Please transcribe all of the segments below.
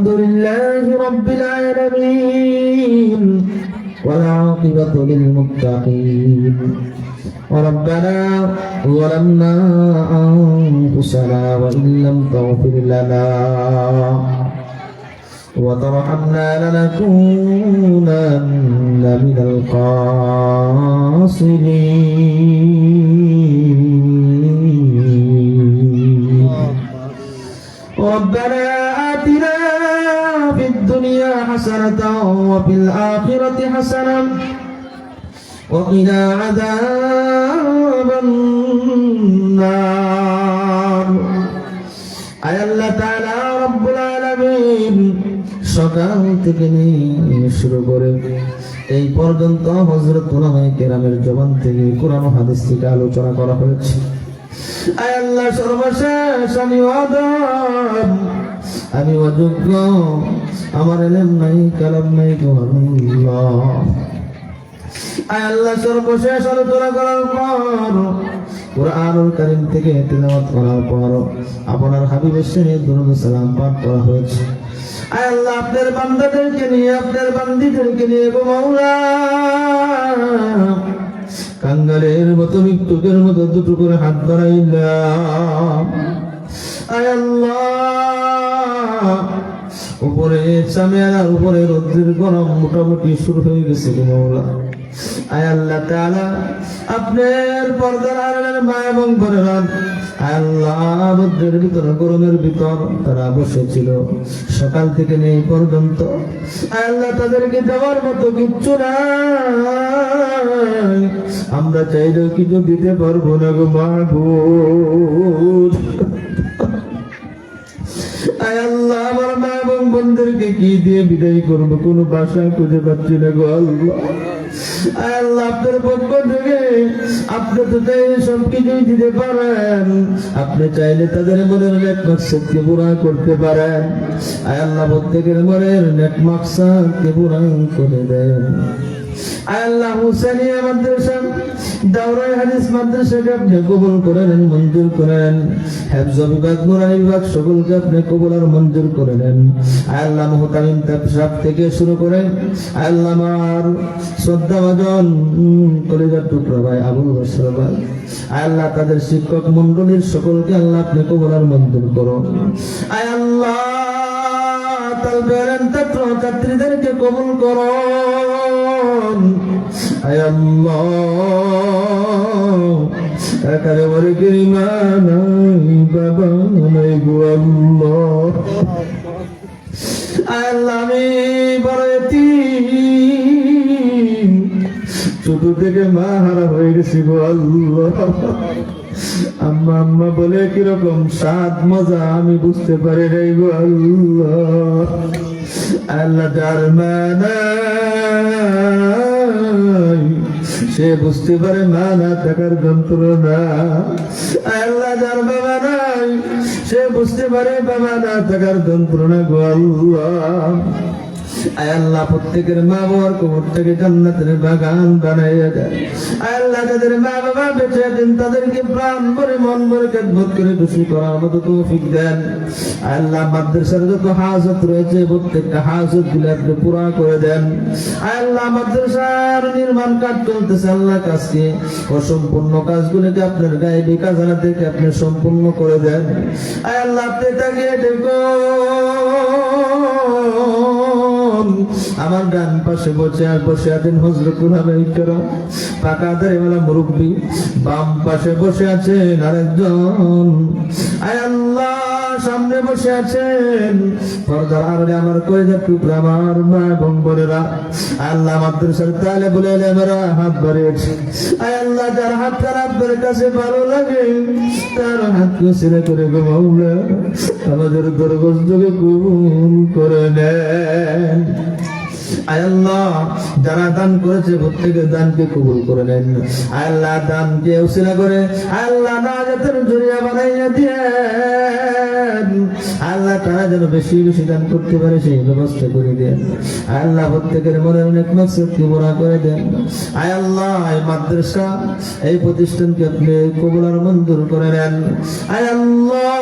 لله رب العالمين والعاقبة للمتقين ربنا ظلمنا أنفسنا وإن لم تغفر لنا وترحمنا لنكونن من الخاسرين ربنا آتنا في الدنيا حسنة وفي الآخرة حسنة وقنا عذاب النار আয় আল্লাহ তাআলা রব্বুল আলামিন সকাল থেকে নিয়ে শুরু করে এই পর্যন্ত হযরত উলামায়ে কেরামের জবান থেকে কোরআন ও হাদিস থেকে আলোচনা করা হয়েছে। আয় আল্লাহ সর্বশেষ আমি অযোগ্য, আমার ইলম নাই, কালাম নাই গো আল্লাহ। আয় আল্লাহ সর্বশেষ আলোচনা করার পর কুরআনুল কারীম থেকে তিলাওয়াত করার পর আপনার হাবিবের সাথে দুরূদ ও সালাম পাঠ করা হয়েছে। আয় আল্লাহ আপনার বান্দাদেরকে নিয়ে, আপনার বান্দীদেরকে নিয়ে গো মাওলা, কাঙ্গালের মতো মৃত্যুকের মতো দুটো করে হাত বাড়াইলাম। আয় আল্লাহ উপরে চামেরার উপরে রোদ্রের গরম মোটামুটি শুরু হয়ে গেছে গো মাওলা। আয় আল্লাহ তাআলা আপনার পর্দার আড়ালের মা এবং বোনেরা আল্লাহ রোদ্রের ভিতর গরমের ভিতর তারা বসেছিল সকাল থেকে নেই পর্যন্ত। আয় আল্লাহ তাদেরকে দেওয়ার মতো কিচ্ছু নাই, আমরা চাইলেও কিছু দিতে পারবো না গো মাবুদ। আয় আল্লাহ আমার মা এবং বোনদেরকে কি দিয়ে বিদায় করবো, কোনো ভাষা খুঁজে পাচ্ছি না গো আল্লাহ। আয় আল্লাহ আপনার পক্ষ থেকে আপনি তো চাইলে সবকিছুই দিতে পারেন, আপনি চাইলে তাদের মনের নেক মাকসাদকে পুরা করতে পারেন। আয় আল্লাহ প্রত্যেকের মনের নেক মাকসাদকে পুরা করে দেন। আয় আল্লাহ হুসাইনিয়া মাদ্রাসা, দাওরায়ে হাদিস মাদ্রাসাকে আপনি কবুল করে নেন, মঞ্জুর করে নেন। হিফজ বিভাগ, নুরানি বিভাগ সকলকে আপনি কবুল আর মঞ্জুর করে নেন। আয় আল্লাহ মুহতামিম তাফসীর থেকে শুরু করে আয় আল্লাহ আমার শ্রদ্ধাভাজন কলিজার টুকরা ভাই আবুল বাশার ভাই, আয় আল্লাহ তাদের শিক্ষক মণ্ডলীর সকলকে আল্লাহ আপনি কবুল আর মঞ্জুর করুন। আয় আল্লাহ তালবেরেন ছাত্রছাত্রীদেরকে কবুল করুন। আয় আল্লাহ একেবারে কিরিমা নাই, বাবা নাই গো আল্লাহ। আয় আল্লাহ আমি বড় এতিম, ছোট থেকে মা হারা হয়ে গেছি গো আল্লাহ। আম্মা আম্মা বলে কিরকম স্বাদ মজা আমি বুঝতে পারি নাই গো আল্লাহ। আল্লাহ যার মা নাই সে বুঝতে পারে মা না থাকার যন্ত্রণা। আল্লাহ যার বাবা নাই সে বুঝতে পারে বাবা না থাকার যন্ত্রণা গো আল্লাহ। আয় আল্লাহ প্রত্যেকের মা বাবার কবর থেকে জান্নাতের বাগান বানাইয়া দেয়। আয় আল্লাহ যাদের মা বাবা বেঁচে আছেন তাদেরকে প্রাণ ভরে মন ভরে খেদমত করে খুশি করার মতো তৌফিক দেন। আয় আল্লাহ মাদ্রাসার যত হাজত রয়েছে প্রত্যেকটা হাজত গুলো আপনি পুরা করে দেন। আয় আল্লাহ মাদ্রাসার নির্মাণ কাজ চলতেছে, আল্লাহ কাজকে অসম্পূর্ণ কাজগুলোকে আপনার গায়েবী খাজানা থেকে আপনি সম্পূর্ণ করে দেন। আয় আল্লাহ আপনি তাকে দেখুন। আমার ডান পাশে বসে আছেন হযরত উলামায়ে কেরাম, পাকা দাড়িওয়ালা মুরব্বী, বাম পাশে বসে আছেন আরেকজন। আয় আল্লাহ সামনে বসে আছেন পর্দার আড়ালে আমার কলিজার টুকরা আমার মা এবং বোনেরা। আল্লাহ মাদ্রাসার তালেবুল ইলমেরা হাত বাড়িয়েছে। আয় আল্লাহ যার হাত আপনার কাছে ভালো লাগে তার হাতকে সিনে করে গো মাওলা আমাদের দরগোস্তকে কবুল করে নেন। আয় আল্লাহ যারা দান করেছে প্রত্যেকের দানকে কবুল করে নেন। আয় আল্লাহ দানকে উসিলা করে আয় আল্লাহ নাজাতের জরিয়া বানাইয়া দিয়েন। আল্লাহ তারা যেন বেশি বেশি দান করতে পারে সেই ব্যবস্থা করে দেন। আয় আল্লাহ প্রত্যেকের মনের অনেক মাকসাদকে পুরা করে দেন। আয় আল্লাহ এই মাদ্রাসা এই প্রতিষ্ঠানকে আপনি কবুল আর মঞ্জুর করে নেন। আয় আল্লাহ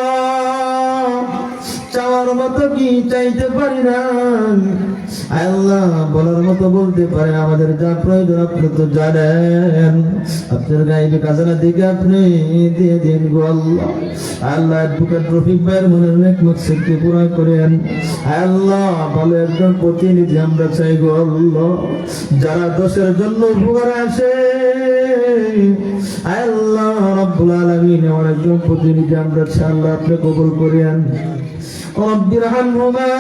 চাওয়ার মতো কি চাইতে পারি না আল্লাহ, বলার মতো বলতে পারে আমাদের যা প্রয়োজন আপনি তো জানেন। আপনার গাইবে খাজানা দিকে আপনি দিয়ে দিন গো আল্লাহ। আল্লাহ অ্যাডভোকেট রফিক ভাইয়ের মনের অনেক মকসদকে পুরা করেন আল্লাহ। ভালো একজন প্রতিনিধি আমরা চাই গো আল্লাহ, যারা দোষের জন্য উপকারে আসে আল্লাহ রাব্বুল আলামিন, এমন একজন প্রতিনিধি আমরা চাই আল্লাহ, আপনি কবুল করেন। رب ارحمهما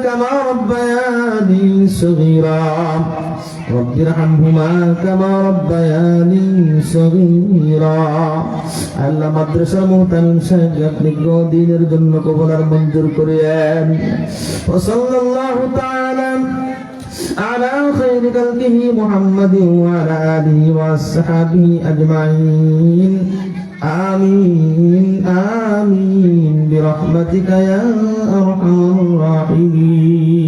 كما ربياني صغيرا رب ارحمهما كما ربياني صغيرا আল্লাহ মাদ্রাসার মুহতামিম সাহেব আপনি দিনের জন্য কবুল আর মঞ্জুর করেন। ওয়া সাল্লাল্লাহু তাআলা على خير خلقه محمد وعلى آله وصحبه أجمعين آمين آمين برحمتك يا أرحم الراحمين.